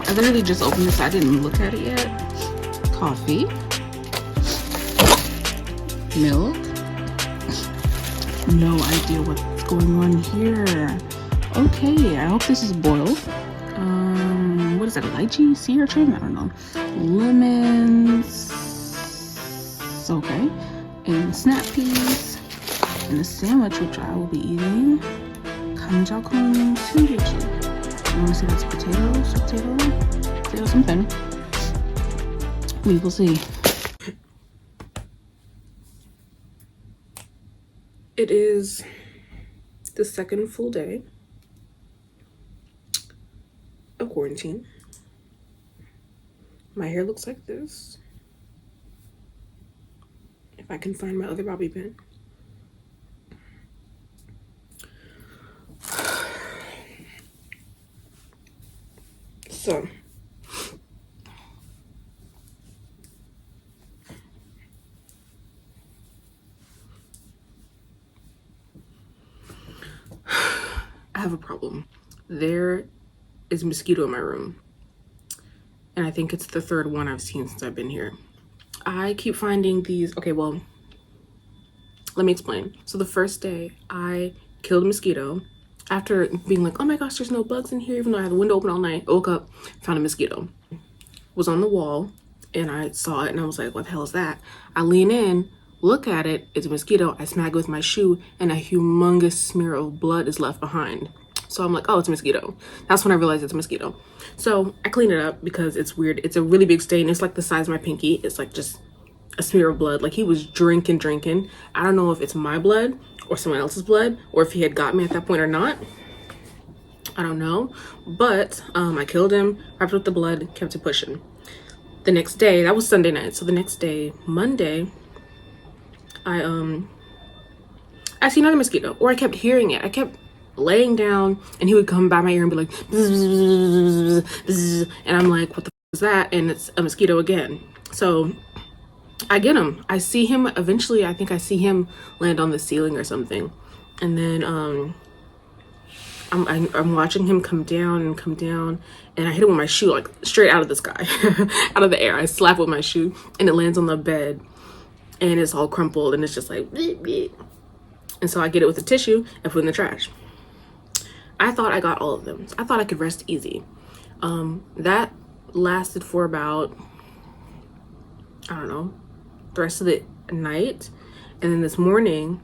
I literally just opened this. I didn't look at it yet. Coffee, milk. No idea what's going on here. Okay, I hope this is boiled. What is that? Lychee, sea urchin? I don't know. Lemons. Okay, and snap peas, and a sandwich which I will be eating. 감자콩 샌드위치. I want to say that's potato something. We will see. It is the second full day of quarantine. My hair looks like this. If I can find my other bobby pin. So, I have a problem. There is a mosquito in my room. And I think it's the third one I've seen since I've been here. I keep finding these. Okay, well, let me explain. So the first day I killed a mosquito after being like, oh my gosh, there's no bugs in here, even though I had the window open all night. I woke up, found a mosquito. Was on the wall, and I saw it, and I was like, what the hell is that? I lean in, look at it, it's a mosquito. I smack it with my shoe, and a humongous smear of blood is left behind. So I'm like, oh, it's a mosquito. That's when I realized it's a mosquito. So I clean it up because it's weird. It's a really big stain. It's like the size of my pinky. It's like just a smear of blood. Like he was drinking. I don't know if it's my blood or someone else's blood, or if he had got me at that point or not. I don't know. But I killed him, wrapped up the blood, kept it pushing. The next day, that was Sunday night. So the next day, Monday, I see another mosquito, or I kept hearing it. I kept laying down, and he would come by my ear and be like, bzz, bzz, bzz, bzz, and I'm like, what the f is that? And it's a mosquito again. So I get him. I see him eventually. I think I see him land on the ceiling or something, and then I'm watching him come down, and I hit him with my shoe, like straight out of the sky, out of the air. I slap with my shoe, and it lands on the bed, and it's all crumpled, and it's just like, bleep, bleep. And so I get it with a tissue and put it in the trash. I thought I got all of them. I thought I could rest easy. That lasted for about, I don't know, the rest of the night. And then this morning,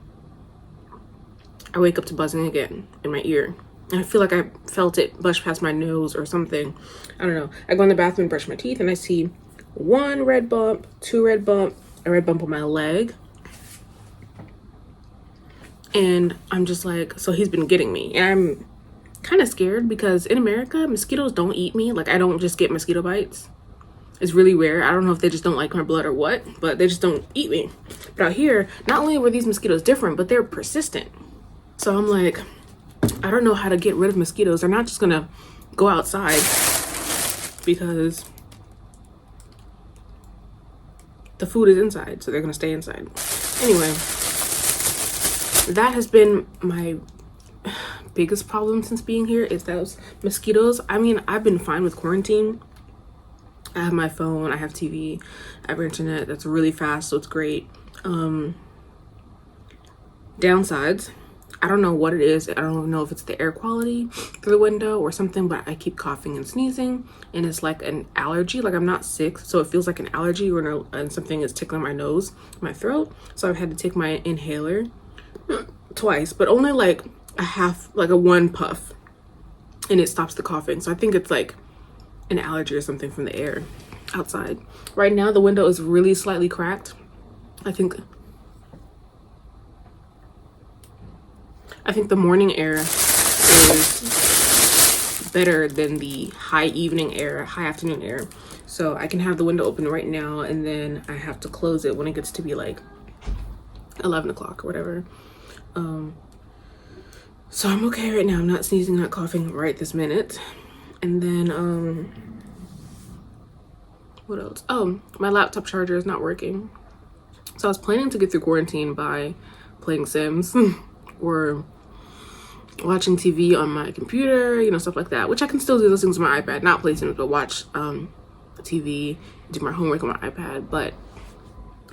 I wake up to buzzing again in my ear. And I feel like I felt it brush past my nose or something. I don't know. I go in the bathroom, brush my teeth, and I see one red bump, two red bump, a red bump on my leg. And I'm just like, so he's been getting me. And I'm kind of scared because in America, mosquitoes don't eat me. Like, I don't just get mosquito bites. It's really rare. I don't know if they just don't like my blood or what, but they just don't eat me. But out here, not only were these mosquitoes different, but they're persistent. So I'm like, I don't know how to get rid of mosquitoes. They're not just gonna go outside because the food is inside, so they're gonna stay inside. Anyway, that has been my biggest problem since being here, is those mosquitoes. I mean, I've been fine with quarantine. I have my phone, I have TV, I have internet that's really fast, so it's great. Downsides, I don't know what it is. I don't know if it's the air quality through the window or something, but I keep coughing and sneezing, and it's like an allergy. Like, I'm not sick, so it feels like an allergy, or and something is tickling my nose, my throat. So I've had to take my inhaler twice, but only like a one puff, and it stops the coughing. So I think it's like an allergy or something from the air outside. Right now, the window is really slightly cracked. I think the morning air is better than the high afternoon air. So I can have the window open right now, and then I have to close it when it gets to be like 11 o'clock or whatever. So I'm okay right now. I'm not sneezing, not coughing right this minute. And then, what else? Oh, my laptop charger is not working. So I was planning to get through quarantine by playing Sims or watching TV on my computer, you know, stuff like that, which I can still do those things on my iPad, not play Sims, but watch TV, do my homework on my iPad. But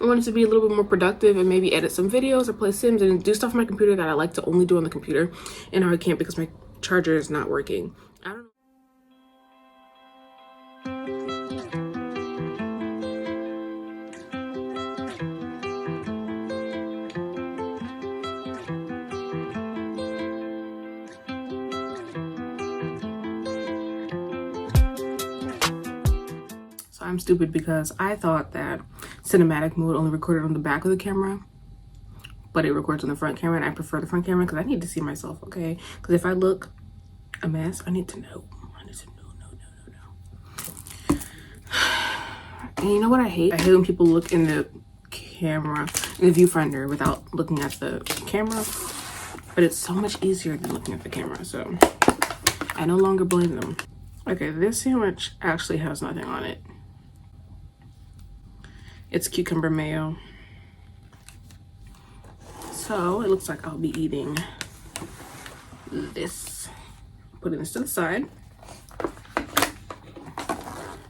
I wanted to be a little bit more productive and maybe edit some videos or play Sims and do stuff on my computer that I like to only do on the computer, and now I can't because my charger is not working. I don't know. I'm stupid because I thought that cinematic mode only recorded on the back of the camera, but it records on the front camera, and I prefer the front camera because I need to see myself, okay? Because if I look a mess, I need to know. I need to know. And you know what I hate? I hate when people look in the camera, in the viewfinder, without looking at the camera. But it's so much easier than looking at the camera, so I no longer blame them. Okay, this sandwich actually has nothing on it. It's cucumber mayo. So it looks like I'll be eating this. Putting this to the side.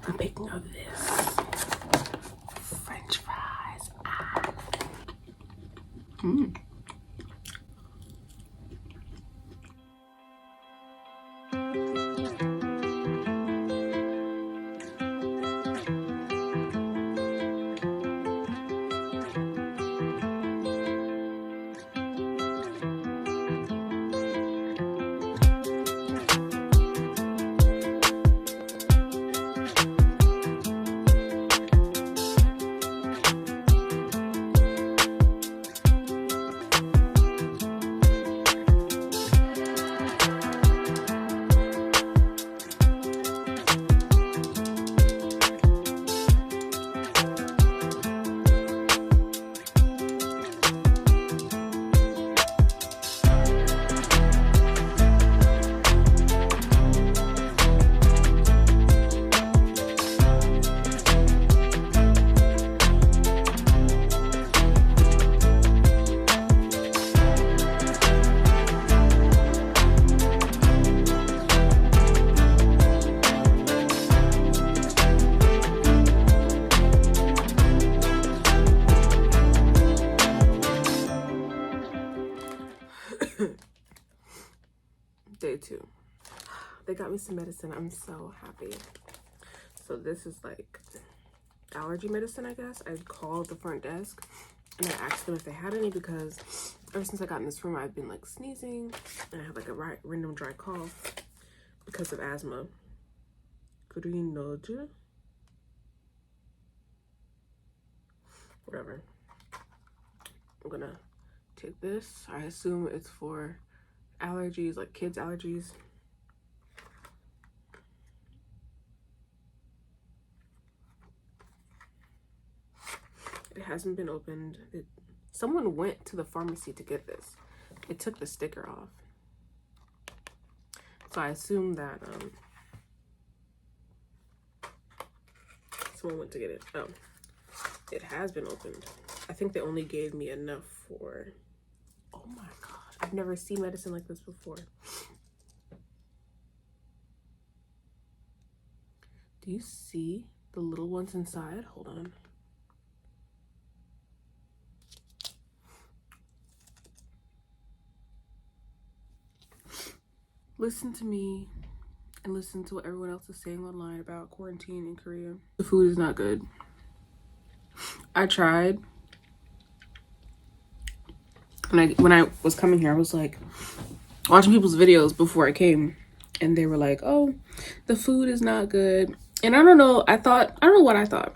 I'm picking up this. French fries. Mmm. Day 2. They got me some medicine. I'm so happy. So this is like allergy medicine, I guess. I called the front desk and I asked them if they had any because ever since I got in this room, I've been like sneezing and I have like a random dry cough because of asthma. Green noja? Whatever. I'm gonna take this. I assume it's for allergies, like kids' allergies. It hasn't been opened. Someone went to the pharmacy to get this. It took the sticker off. So I assume that someone went to get it. Oh, it has been opened. I think they only gave me enough for, oh my God. I've never seen medicine like this before. Do you see the little ones inside? Hold on. Listen to me and listen to what everyone else is saying online about quarantine in Korea. The food is not good. I tried. When I was coming here, I was like watching people's videos before I came, and they were like, oh, the food is not good. And I don't know, I don't know what I thought.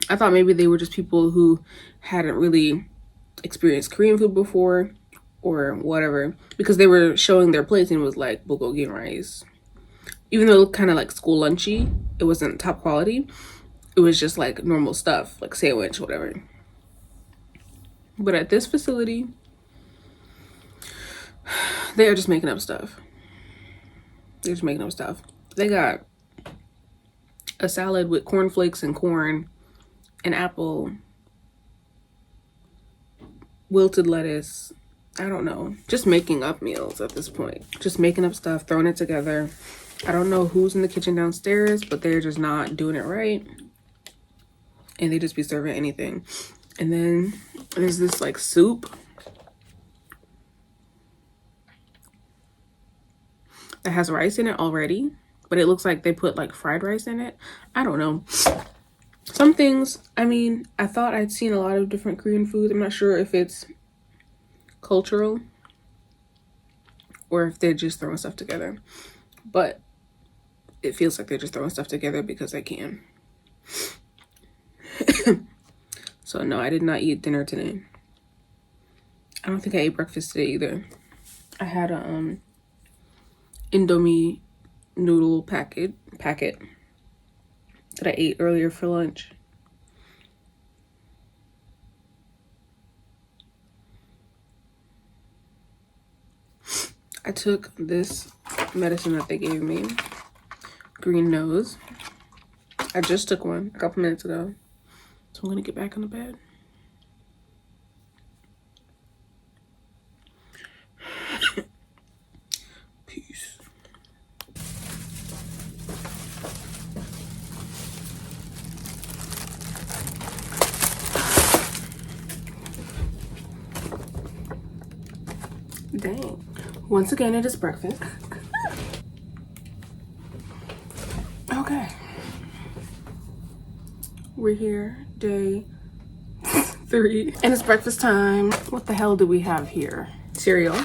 I thought maybe they were just people who hadn't really experienced Korean food before or whatever, because they were showing their plates and it was like bulgogi rice. Even though it looked kind of like school lunchy, it wasn't top quality. It was just like normal stuff, like sandwich, whatever. But at this facility, they are just making up stuff. They're just making up stuff. They got a salad with cornflakes and corn, an apple, wilted lettuce, I don't know, just making up meals at this point. Just making up stuff, throwing it together. I don't know who's in the kitchen downstairs, but they're just not doing it right. And they just be serving anything. And then there's this like soup that has rice in it already, but it looks like they put like fried rice in it. I don't know. Some things, I mean, I thought I'd seen a lot of different Korean foods. I'm not sure if it's cultural or if they're just throwing stuff together, but it feels like they're just throwing stuff together because they can. So no, I did not eat dinner today. I don't think I ate breakfast today either. I had a Indomie noodle packet that I ate earlier for lunch. I took this medicine that they gave me, green nose. I just took one a couple minutes ago. So I'm gonna get back on the bed. Peace. Dang. Once again, it is breakfast. Okay. We're here, day 3. And it's breakfast time. What the hell do we have here? Cereal,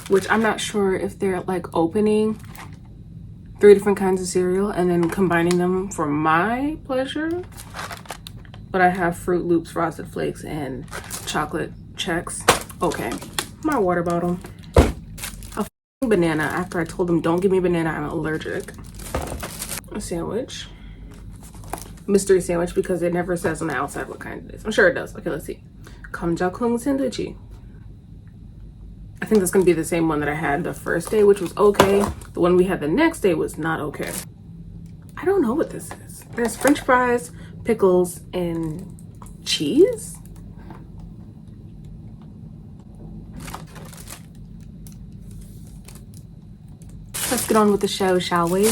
which I'm not sure if they're like opening 3 different kinds of cereal and then combining them for my pleasure. But I have Fruit Loops, Frosted Flakes, and chocolate checks. Okay, my water bottle. A banana after I told them don't give me banana, I'm allergic. A sandwich. Mystery sandwich because it never says on the outside what kind it is. I'm sure it does. Okay, let's see. 감자콩 샌드위치. I think that's gonna be the same one that I had the first day, which was okay. The one we had the next day was not okay. I don't know what this is. There's French fries, pickles, and cheese. Let's get on with the show, shall we?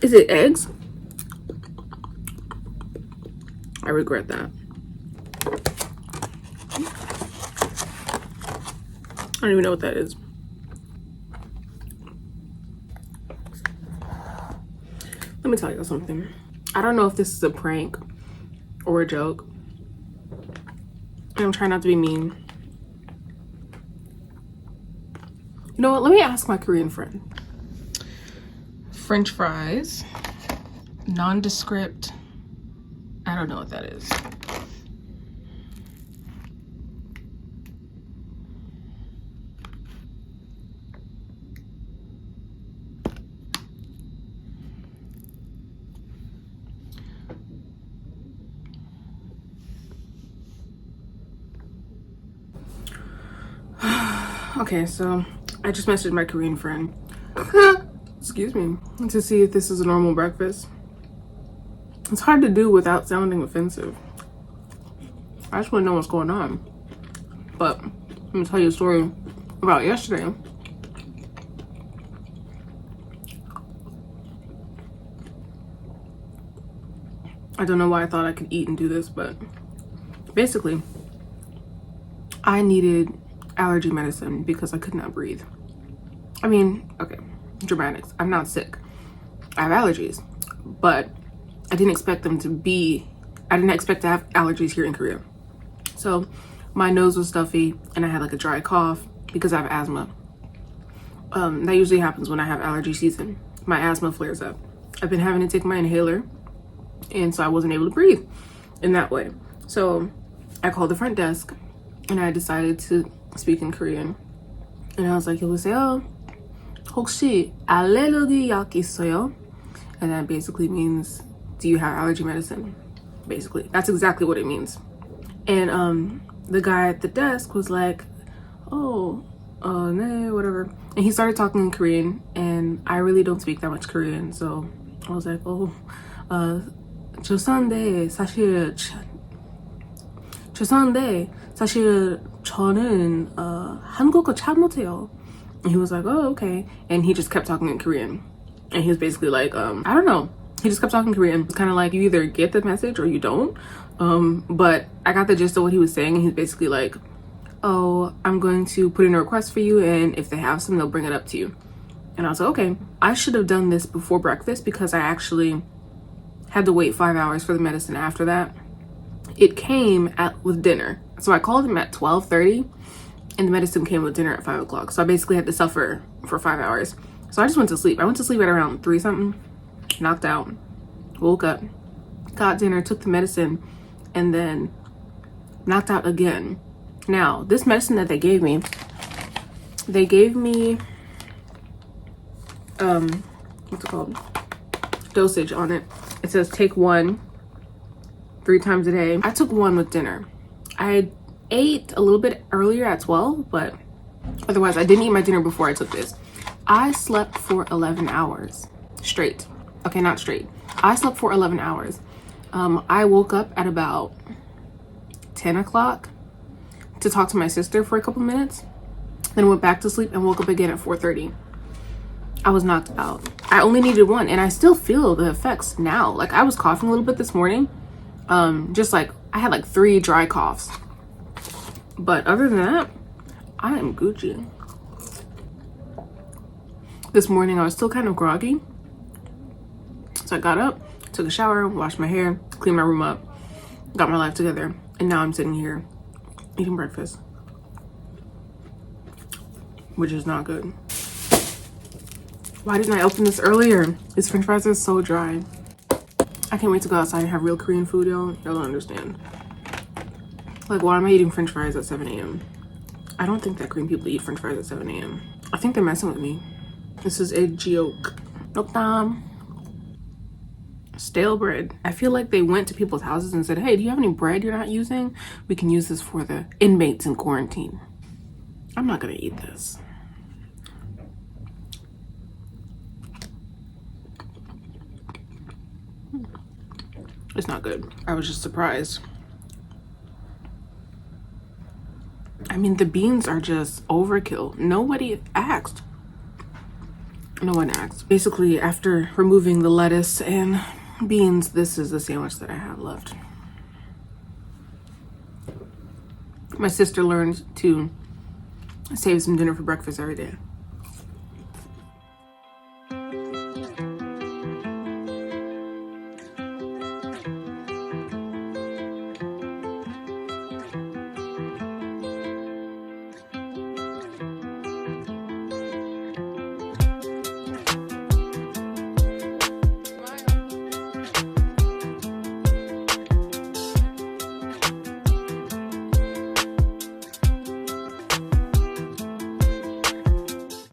Is it eggs? I regret that. I don't even know what that is. Let me tell you something. I don't know if this is a prank or a joke. And I'm trying not to be mean. You know what? Let me ask my Korean friend. French fries, nondescript. I don't know what that is. Okay, so I just messaged my Korean friend. Excuse me, to see if this is a normal breakfast. It's hard to do without sounding offensive. I just want to know what's going on. But let me tell you a story about yesterday. I don't know why I thought I could eat and do this, but basically, I needed allergy medicine because I could not breathe. I mean, okay, dramatics. I'm not sick. I have allergies, but I didn't expect them to be, I didn't expect to have allergies here in Korea. So my nose was stuffy and I had like a dry cough because I have asthma. That usually happens when I have allergy season. My asthma flares up. I've been having to take my inhaler, and so I wasn't able to breathe in that way. So I called the front desk and I decided to speak in Korean. And I was like, 여보세요? 혹시 알레르기 약 있어요? And that basically means, do you have allergy medicine? Basically, that's exactly what it means. And the guy at the desk was like, oh, nah, whatever. And he started talking in Korean, and I really don't speak that much Korean, so I was like, oh, 죄송한데 사실 저는 한국어 잘 못해요. And he was like, oh, okay. And he just kept talking in Korean. And he was basically like, I don't know. He just kept talking Korean. It's kind of like you either get the message or you don't. But I got the gist of what he was saying. And he's basically like, oh, I'm going to put in a request for you. And if they have some, they'll bring it up to you. And I was like, okay. I should have done this before breakfast because I actually had to wait 5 hours for the medicine after that. It came with dinner. So I called him at 12:30 and the medicine came with dinner at 5 o'clock. So I basically had to suffer for 5 hours. So I just went to sleep. I went to sleep at around 3 something, knocked out, woke up, got dinner, took the medicine, and then knocked out again. Now, this medicine that they gave me, what's it called? Dosage on it. It says take 1 3 times a day. I took 1 with dinner. I ate a little bit earlier at 12, but otherwise I didn't eat my dinner before I took this. I slept for 11 hours straight. Okay, not straight. I slept for 11 hours. I woke up at about 10 o'clock to talk to my sister for a couple minutes, then went back to sleep and woke up again at 4:30. I was knocked out. I only needed 1 and I still feel the effects now. Like I was coughing a little bit this morning. Just like I had like 3 dry coughs. But other than that, I am Gucci. This morning I was still kind of groggy. So I got up, took a shower, washed my hair, cleaned my room up, got my life together. And now I'm sitting here eating breakfast, which is not good. Why didn't I open this earlier? These french fries are so dry. I can't wait to go outside and have real Korean food, y'all. Y'all don't understand. Like, why am I eating french fries at 7 a.m.? I don't think that Korean people eat french fries at 7 a.m. I think they're messing with me. This is a joke. Nokdam. Stale bread. I feel like they went to people's houses and said, hey, do you have any bread you're not using? We can use this for the inmates in quarantine. I'm not gonna eat this. It's not good. I was just surprised. I mean, the beans are just overkill. Nobody asked. No one asked. Basically, after removing the lettuce and beans, this is the sandwich that I have left. My sister learned to save some dinner for breakfast every day.